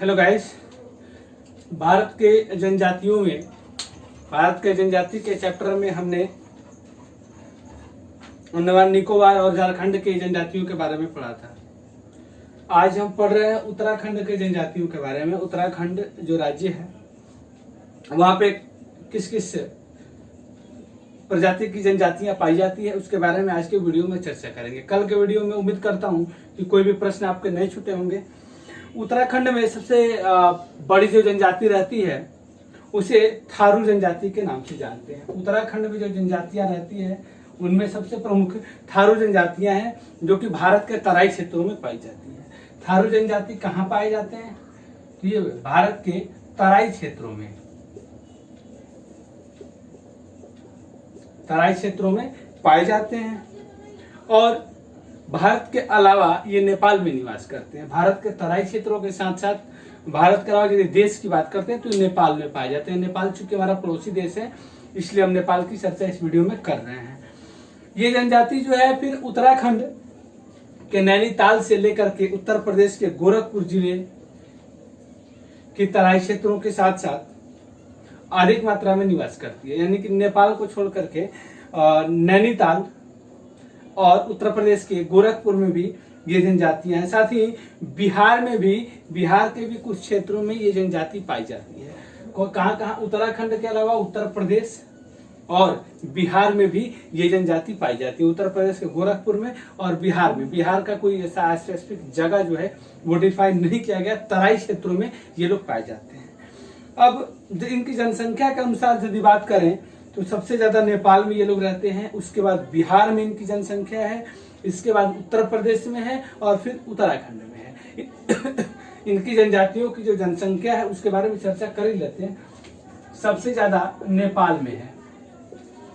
Hello guys. Bharat के जनजाति के चैप्टर में हमने अंडमान निकोबार और झारखंड के जनजातियों के बारे में पढ़ा था। आज हम पढ़ रहे हैं उत्तराखंड के जनजातियों के बारे में। उत्तराखंड जो राज्य है वहां पे किस किस प्रजाति की जनजातियां पाई जाती है उसके बारे में आज के वीडियो में चर्चा करेंगे। कल के वीडियो में उम्मीद करता हूं कि कोई भी प्रश्न आपके नहीं छूटे होंगे। उत्तराखंड में सबसे बड़ी जो जनजाति रहती है उसे थारू जनजाति के नाम से जानते हैं। उत्तराखंड में जो जनजातियां रहती है उनमें सबसे प्रमुख थारू जनजातियां हैं जो कि भारत के तराई क्षेत्रों में पाई जाती है। थारू जनजाति कहाँ पाए जाते हैं? ये भारत के तराई क्षेत्रों में पाए जाते हैं और भारत के अलावा ये नेपाल में निवास करते हैं। भारत के तराई क्षेत्रों के साथ साथ भारत के अलावा यदि देश की बात करते हैं तो नेपाल में पाए जाते हैं। नेपाल चूंकि हमारा पड़ोसी देश है इसलिए हम नेपाल की चर्चा इस वीडियो में कर रहे हैं। ये जनजाति जो है फिर उत्तराखंड के नैनीताल से लेकर के उत्तर प्रदेश के गोरखपुर जिले के तराई क्षेत्रों के साथ साथ अधिक मात्रा में निवास करती है। यानी कि नेपाल को छोड़ करके नैनीताल और उत्तर प्रदेश के गोरखपुर में भी ये जनजातियां हैं। साथ ही बिहार के भी कुछ क्षेत्रों में ये जनजाति पाई जाती है। कहाँ उत्तराखंड के अलावा उत्तर प्रदेश और बिहार में भी ये जनजाति पाई जाती है। उत्तर प्रदेश के गोरखपुर में और बिहार में। बिहार का कोई ऐसा स्पेसिफिक जगह जो है वो डिफाइन नहीं किया गया। तराई क्षेत्रों में ये लोग पाए जाते हैं। अब इनकी जनसंख्या के अनुसार यदि बात करें तो सबसे ज्यादा नेपाल में ये लोग रहते हैं, उसके बाद बिहार में इनकी जनसंख्या है, इसके बाद उत्तर प्रदेश में है और फिर उत्तराखंड में है। इनकी जनजातियों की जो जनसंख्या है उसके बारे में चर्चा कर ही लेते हैं। सबसे ज्यादा नेपाल में है,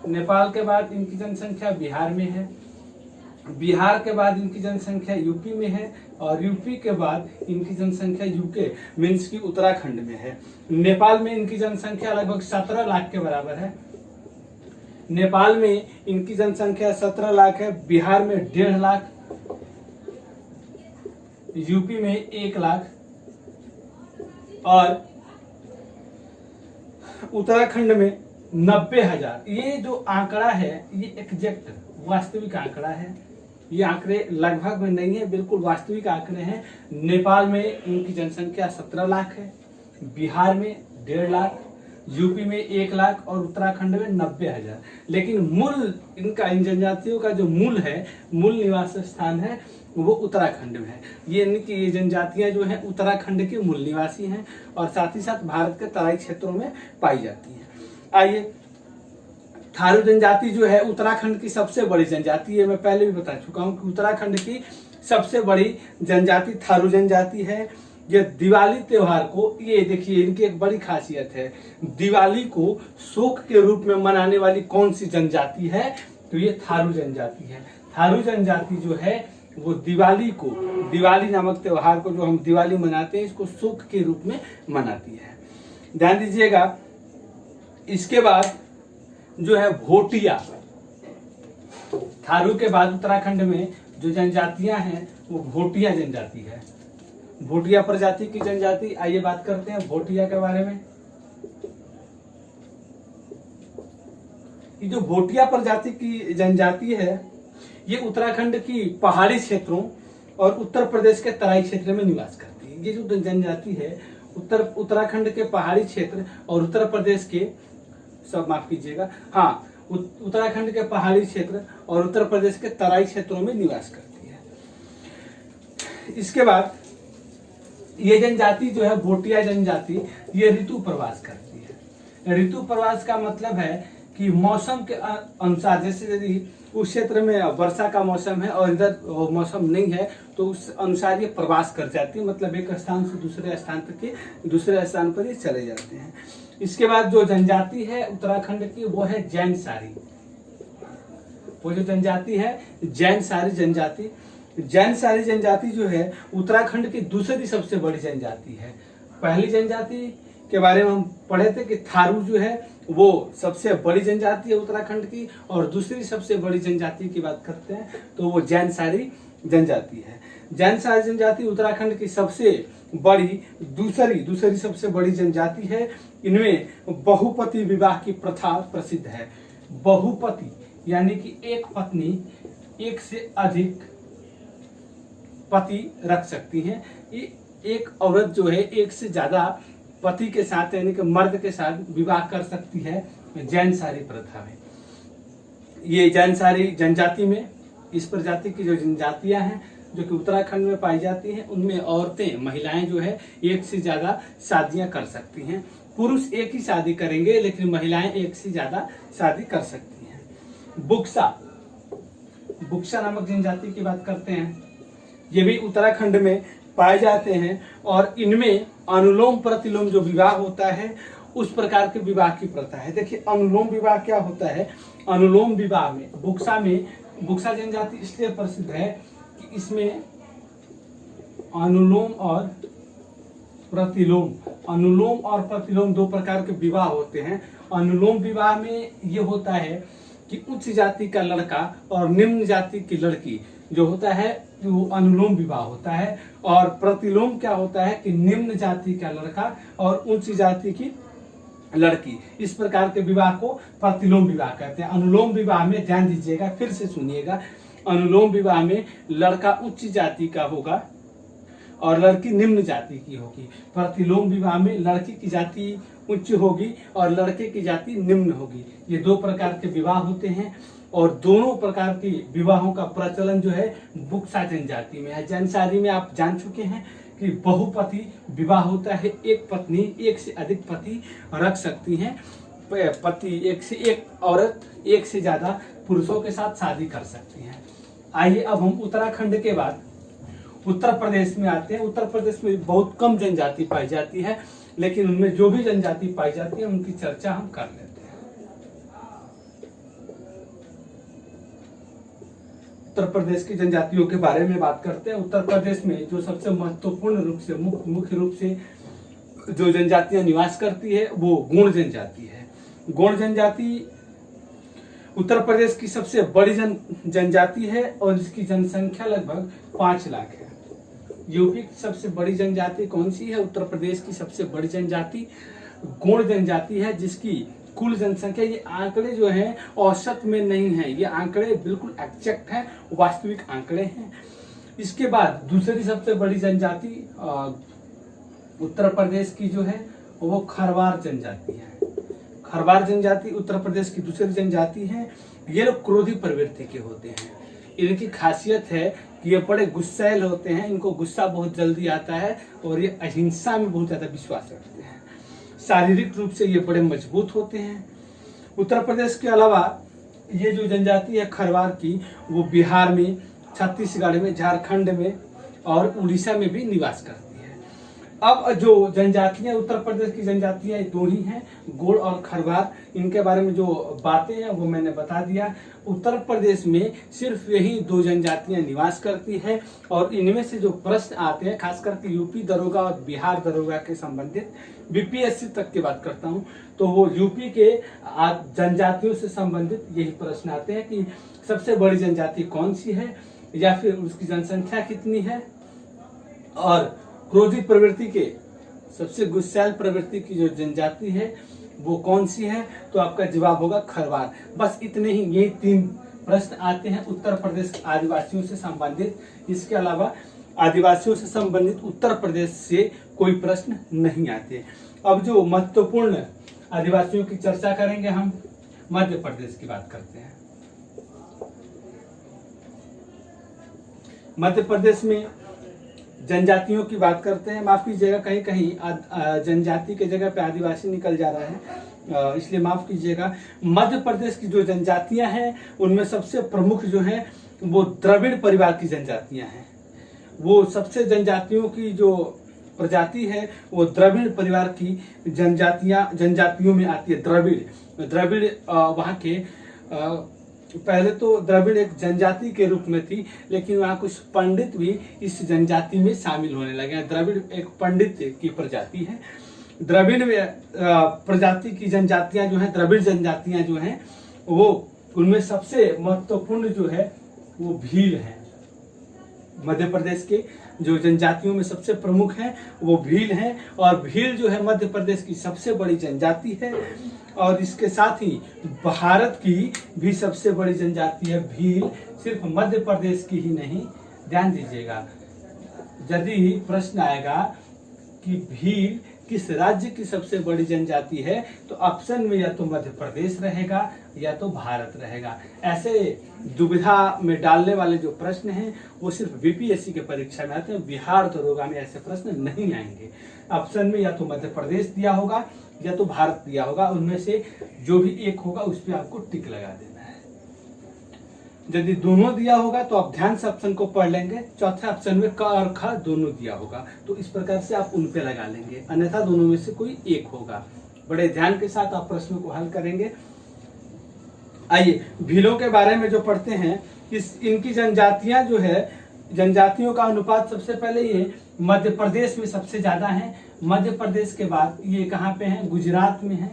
नेपाल के बाद इनकी जनसंख्या बिहार में है, बिहार के बाद इनकी जनसंख्या यूपी में है और यूपी के बाद इनकी जनसंख्या यूके मीन्स की उत्तराखंड में है। नेपाल में इनकी जनसंख्या लगभग 17 लाख के बराबर है। नेपाल में इनकी जनसंख्या 17 लाख है, बिहार में 1.5 लाख, यूपी में 1 लाख और उत्तराखंड में 90,000। ये जो आंकड़ा है ये एग्जैक्ट वास्तविक आंकड़ा है। ये आंकड़े लगभग में नहीं है, बिल्कुल वास्तविक आंकड़े हैं। नेपाल में इनकी जनसंख्या 17 लाख है, बिहार में 1.5 लाख, यूपी में 1 लाख और उत्तराखंड में 90,000। लेकिन मूल इनका इन जनजातियों का जो मूल निवास स्थान है वो उत्तराखंड में है। ये जनजातियां जो है उत्तराखंड के मूल निवासी हैं और साथ ही साथ भारत के तराई क्षेत्रों में पाई जाती है। आइए, थारू जनजाति जो है उत्तराखंड की सबसे बड़ी जनजाति है। मैं पहले भी बता चुका हूं कि उत्तराखंड की सबसे बड़ी जनजाति थारू जनजाति है। ये दिवाली त्योहार को, ये देखिए इनकी एक बड़ी खासियत है, दिवाली को शोक के रूप में मनाने वाली कौन सी जनजाति है तो ये थारू जनजाति है। थारू जनजाति जो है वो दिवाली नामक त्योहार को, जो हम दिवाली मनाते हैं, इसको शोक के रूप में मनाती है। ध्यान दीजिएगा। इसके बाद जो है भोटिया, थारू के बाद उत्तराखंड में जो जनजातियां हैं वो भोटिया जनजाति है। भोटिया प्रजाति की जनजाति। आइए बात करते हैं भोटिया के बारे में। ये जो भोटिया प्रजाति की जनजाति है ये उत्तराखंड की पहाड़ी क्षेत्रों और उत्तर प्रदेश के तराई क्षेत्र में निवास करती है। ये जो जनजाति है उत्तराखंड के पहाड़ी क्षेत्र और उत्तर प्रदेश के उत्तराखंड के पहाड़ी क्षेत्र और उत्तर प्रदेश के तराई क्षेत्रों में निवास करती है। इसके बाद ये जनजाति जो है भोटिया जनजाति, ये ऋतु प्रवास करती है। ऋतु प्रवास का मतलब है कि मौसम के अनुसार, जैसे यदि उस क्षेत्र में वर्षा का मौसम है और इधर मौसम नहीं है तो उस अनुसार ये प्रवास कर जाती है। मतलब एक स्थान से दूसरे स्थान पर ये चले जाते हैं। इसके बाद जो जनजाति है उत्तराखंड की वो है जैनसारी। वो जो जनजाति है जैनसारी जनजाति। जैनसारी जनजाति जो है उत्तराखंड की दूसरी सबसे बड़ी जनजाति है। पहली जनजाति के बारे में हम पढ़े थे कि थारू जो है वो सबसे बड़ी जनजाति है उत्तराखंड की, और दूसरी सबसे बड़ी जनजाति की बात करते हैं तो वो जैनसारी जनजाति है। जैनसारी जनजाति उत्तराखंड की सबसे बड़ी दूसरी सबसे बड़ी जनजाति है। इनमें बहुपति विवाह की प्रथा प्रसिद्ध है। बहुपति यानी कि एक पत्नी एक से अधिक पति रख सकती हैं। एक औरत जो है एक से ज्यादा पति के साथ यानी कि मर्द के साथ विवाह कर सकती है जैनसारी प्रथा में। ये जैनसारी जनजाति में इस प्रजाति की जो जनजातियां हैं जो कि उत्तराखंड में पाई जाती हैं, उनमें औरतें महिलाएं जो है एक से ज्यादा शादियां कर सकती हैं। पुरुष एक ही शादी करेंगे लेकिन महिलाएं एक से ज्यादा शादी कर सकती हैं। बुक्सा नामक जनजाति की बात करते हैं। ये भी उत्तराखंड में पाए जाते हैं और इनमें अनुलोम प्रतिलोम जो विवाह होता है उस प्रकार के विवाह की प्रथा है। देखिए अनुलोम विवाह क्या होता है। अनुलोम विवाह में बुक्सा जनजाति इसलिए प्रसिद्ध है कि इसमें अनुलोम और प्रतिलोम दो प्रकार के विवाह होते हैं। अनुलोम विवाह में ये होता है कि उच्च जाति का लड़का और निम्न जाति की लड़की जो होता है वो अनुलोम विवाह होता है, और प्रतिलोम क्या होता है कि निम्न जाति का लड़का और उच्च जाति की लड़की, इस प्रकार के विवाह को प्रतिलोम विवाह कहते हैं। अनुलोम विवाह में ध्यान दीजिएगा, फिर से सुनिएगा, अनुलोम विवाह में लड़का उच्च जाति का होगा और लड़की निम्न जाति की होगी। प्रतिलोम विवाह में लड़की की जाति उच्च होगी और लड़के की जाति निम्न होगी। ये दो प्रकार के विवाह होते हैं और दोनों प्रकार की विवाहों का प्रचलन जो है बुक्सा जनजाति में है। जैनसारी में आप जान चुके हैं कि बहुपति विवाह होता है। एक पत्नी एक से अधिक पति रख सकती हैं। पति एक से एक औरत एक से ज्यादा पुरुषों के साथ शादी कर सकती हैं। आइए अब हम उत्तराखंड के बाद उत्तर प्रदेश में आते हैं। उत्तर प्रदेश में बहुत कम जनजाति पाई जाती है, लेकिन उनमें जो भी जनजाति पाई जाती है उनकी चर्चा हम कर लेते हैं। उत्तर प्रदेश की जनजातियों के बारे में बात करते हैं। उत्तर प्रदेश में जो सबसे महत्वपूर्ण रूप से मुख्य रूप से जो जनजातियां निवास करती है वो गोंड जनजाति है। गोंड जनजाति उत्तर प्रदेश की सबसे बड़ी जनजाति है और इसकी जनसंख्या लगभग 5 लाख है। यूपी की सबसे बड़ी जनजाति कौन सी है? उत्तर प्रदेश की सबसे बड़ी जनजाति गोंड जनजाति है, जिसकी कुल जनसंख्या, ये आंकड़े जो हैं औसत में नहीं है, ये आंकड़े बिल्कुल एग्जैक्ट हैं, वास्तविक आंकड़े हैं। इसके बाद दूसरी सबसे बड़ी जनजाति उत्तर प्रदेश की जो है वो खरवार जनजाति है। खरवार जनजाति उत्तर प्रदेश की दूसरी जनजाति है। ये लोग क्रोधी प्रवृत्ति के होते हैं। इनकी खासियत है कि ये बड़े गुस्सैल होते हैं, इनको गुस्सा बहुत जल्दी आता है और ये अहिंसा में बहुत ज्यादा विश्वास रखते हैं। शारीरिक रूप से ये बड़े मजबूत होते हैं। उत्तर प्रदेश के अलावा ये जो जनजाति है खरवार की, वो बिहार में, छत्तीसगढ़ में, झारखंड में और उड़ीसा में भी निवास करती है। अब जो जनजातियां उत्तर प्रदेश की जनजातियां दो ही हैं, गोंड और खरवार। इनके बारे में जो बातें हैं वो मैंने बता दिया। उत्तर प्रदेश में सिर्फ यही दो जनजातियां निवास करती है और इनमें से जो प्रश्न आते हैं, खास करके यूपी दरोगा और बिहार दरोगा के संबंधित, बीपीएससी तक की बात करता हूं, तो वो यूपी के जनजातियों से संबंधित यही प्रश्न आते हैं कि सबसे बड़ी जनजाति कौन सी है या फिर उसकी जनसंख्या कितनी है, और क्रोधी प्रवृत्ति के सबसे गुस्सैल प्रवृत्ति की जो जनजाति है वो कौन सी है, तो आपका जवाब होगा खरवार। बस इतने ही, यही 3 प्रश्न आते हैं उत्तर प्रदेश के आदिवासियों से संबंधित। इसके अलावा आदिवासियों से संबंधित उत्तर प्रदेश से कोई प्रश्न नहीं आते। अब जो महत्वपूर्ण आदिवासियों की चर्चा करेंगे, हम मध्य प्रदेश की बात करते हैं। मध्य प्रदेश में जनजातियों की बात करते हैं। माफ कीजिएगा, कहीं कहीं जनजाति के जगह पे आदिवासी निकल जा रहा है, इसलिए माफ कीजिएगा। मध्य प्रदेश की जो जनजातियां हैं उनमें सबसे प्रमुख जो है वो द्रविड़ परिवार की जनजातियां हैं। वो सबसे जनजातियों की जो प्रजाति है वो द्रविड़ परिवार की जनजातियों में आती है। द्रविड़ वहाँ के पहले तो द्रविड़ एक जनजाति के रूप में थी, लेकिन वहाँ कुछ पंडित भी इस जनजाति में शामिल होने लगे। द्रविड़ एक पंडित की प्रजाति है द्रविड़ प्रजाति की जनजातियां जो हैं, द्रविड़ जनजातियां जो हैं, वो उनमें सबसे महत्वपूर्ण जो है वो भील है। मध्य प्रदेश के जो जनजातियों में सबसे प्रमुख हैं वो भील हैं, और भील जो है मध्य प्रदेश की सबसे बड़ी जनजाति है। और इसके साथ ही भारत की भी सबसे बड़ी जनजाति है भील, सिर्फ मध्य प्रदेश की ही नहीं। ध्यान दीजिएगा, यदि प्रश्न आएगा कि भील किस राज्य की सबसे बड़ी जनजाति है, तो ऑप्शन में या तो मध्य प्रदेश रहेगा या तो भारत रहेगा। ऐसे दुविधा में डालने वाले जो प्रश्न हैं वो सिर्फ बीपीएससी के परीक्षा में आते हैं, बिहार दरोगा में ऐसे प्रश्न नहीं आएंगे। ऑप्शन में या तो मध्य प्रदेश दिया होगा या तो भारत दिया होगा, उनमें से जो भी एक होगा उस पर आपको टिक लगा देना है। यदि दोनों दिया होगा तो आप ध्यान से ऑप्शन को पढ़ लेंगे। चौथे ऑप्शन में क और ख दोनों दिया होगा तो इस प्रकार से आप उन पे लगा लेंगे, अन्यथा दोनों में से कोई एक होगा। बड़े ध्यान के साथ आप प्रश्नों को हल करेंगे। आइए भीलों के बारे में जो पढ़ते हैं, इनकी जनजातियां जो है, जनजातियों का अनुपात सबसे पहले ये मध्य प्रदेश में सबसे ज्यादा है। मध्य प्रदेश के बाद ये कहाँ पे है, गुजरात में है।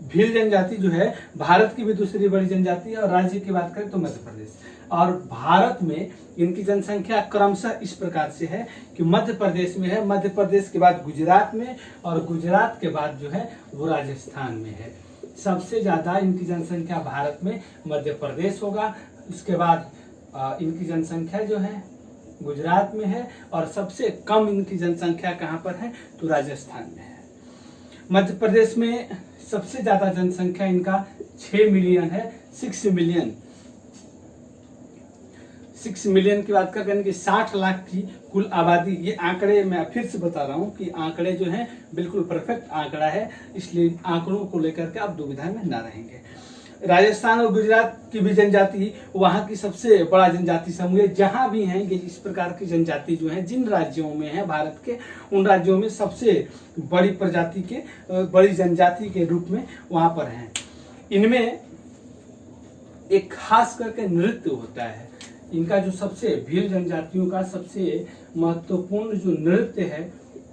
भील जनजाति जो है भारत की भी दूसरी बड़ी जनजाति है, और राज्य की बात करें तो मध्य प्रदेश। और भारत में इनकी जनसंख्या क्रमशः इस प्रकार से है कि मध्य प्रदेश में है, मध्य प्रदेश के बाद गुजरात में, और गुजरात के बाद जो है वो राजस्थान में है। सबसे ज्यादा इनकी जनसंख्या भारत में मध्य प्रदेश होगा, उसके बाद इनकी जनसंख्या जो है गुजरात में है, और सबसे कम इनकी जनसंख्या कहाँ पर है तो राजस्थान में है। मध्य प्रदेश में सबसे ज्यादा जनसंख्या इनका 6 मिलियन है, 6 मिलियन। 6 मिलियन की बात करते हैं कि 60 लाख की कुल आबादी। ये आंकड़े मैं फिर से बता रहा हूँ कि आंकड़े जो हैं बिल्कुल परफेक्ट आंकड़ा है, इसलिए आंकड़ों को लेकर के आप दुविधा में ना रहेंगे। राजस्थान और गुजरात की भी जनजाति वहाँ की सबसे बड़ा जनजाति समूह है। जहाँ भी हैं ये इस प्रकार की जनजाति जो है, जिन राज्यों में है भारत के, उन राज्यों में सबसे बड़ी प्रजाति के, बड़ी जनजाति के रूप में वहाँ पर हैं। इनमें एक खास करके नृत्य होता है। इनका जो सबसे भील जनजातियों का सबसे महत्वपूर्ण जो नृत्य है,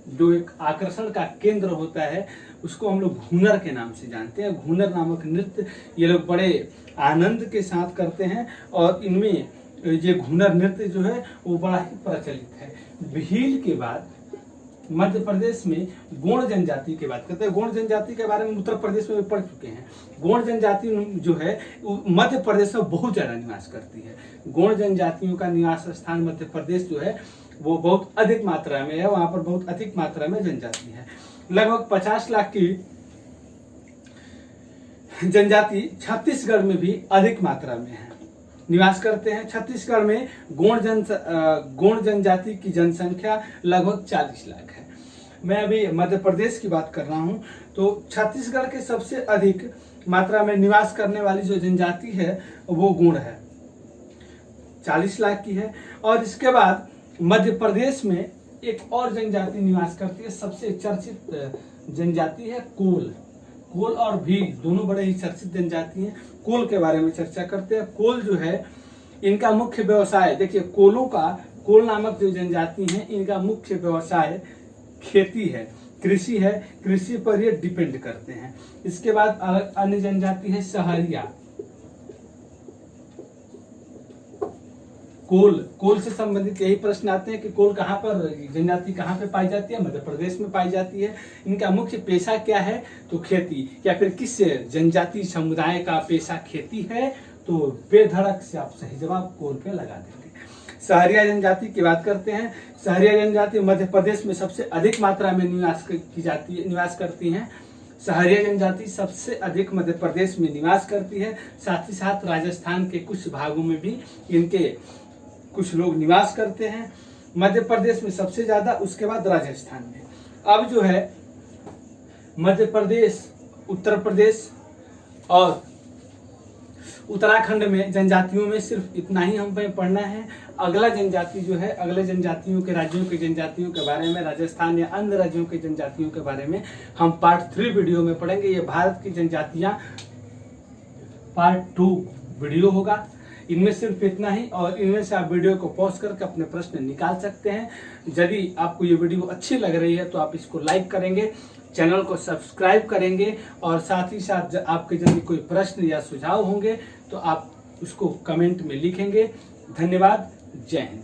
जो एक आकर्षण का केंद्र होता है, उसको हम लोग घूनर के नाम से जानते हैं। घूनर नामक नृत्य ये लोग बड़े आनंद के साथ करते हैं, और इनमें ये घूनर नृत्य जो है वो बड़ा ही प्रचलित है। भील के बाद मध्य प्रदेश में गोंड जनजाति की बात करते हैं। गोंड जनजाति के बारे में उत्तर प्रदेश में भी पढ़ चुके हैं। गोंड जनजाति जो है मध्य प्रदेश में बहुत ज्यादा निवास करती है। गोंड जनजातियों का निवास स्थान मध्य प्रदेश जो है वो बहुत अधिक मात्रा में है, वहां पर बहुत अधिक मात्रा में जनजाति है। लगभग 50 लाख की जनजाति छत्तीसगढ़ में भी अधिक मात्रा में है, निवास करते हैं। छत्तीसगढ़ में गोंड जनजाति की जनसंख्या लगभग 40 लाख है। मैं अभी मध्य प्रदेश की बात कर रहा हूं, तो छत्तीसगढ़ के सबसे अधिक मात्रा में निवास करने वाली जो जनजाति है वो गोंड है, 40 लाख की है। और इसके बाद मध्य प्रदेश में एक और जनजाति निवास करती है, सबसे चर्चित जनजाति है कोल। कोल और भील दोनों बड़े ही चर्चित जनजाति हैं। कोल के बारे में चर्चा करते हैं। कोल जो है इनका मुख्य व्यवसाय, देखिए कोल नामक जो जनजाति हैं इनका मुख्य व्यवसाय खेती है, कृषि है, कृषि पर ये डिपेंड करते हैं। इसके बाद अन्य जनजाति है सहरिया। कोल से संबंधित यही प्रश्न आते हैं कि कोल कहाँ पर, जनजाति कहाँ पे पाई जाती है, मध्य प्रदेश में पाई जाती है। इनका मुख्य पेशा क्या है तो खेती, या फिर किस जनजाति समुदाय का पेशा खेती है, तो बेधड़क से आप सही जवाब कोल पे लगा देंगे। सहरिया जनजाति की बात करते हैं। सहरिया जनजाति मध्य प्रदेश में सबसे अधिक मात्रा में निवास करती हैं। सहरिया जनजाति सबसे अधिक मध्य प्रदेश में निवास करती है, साथ ही साथ राजस्थान के कुछ भागों में भी इनके कुछ लोग निवास करते हैं। मध्य प्रदेश में सबसे ज्यादा, उसके बाद राजस्थान में। अब जो है मध्य प्रदेश, उत्तर प्रदेश और उत्तराखंड में जनजातियों में सिर्फ इतना ही हमें पढ़ना है। अगला जनजाति जो है, अगले जनजातियों के राज्यों की जनजातियों के बारे में, राजस्थान या अन्य राज्यों की जनजातियों के बारे में हम पार्ट 3 वीडियो में पढ़ेंगे। ये भारत की जनजातियां पार्ट 2 वीडियो होगा। इनमें सिर्फ इतना ही, और इनमें से आप वीडियो को पॉज करके अपने प्रश्न निकाल सकते हैं। यदि आपको ये वीडियो अच्छी लग रही है तो आप इसको लाइक करेंगे, चैनल को सब्सक्राइब करेंगे, और साथ ही साथ आपके यदि कोई प्रश्न या सुझाव होंगे तो आप उसको कमेंट में लिखेंगे। धन्यवाद। जय हिंद।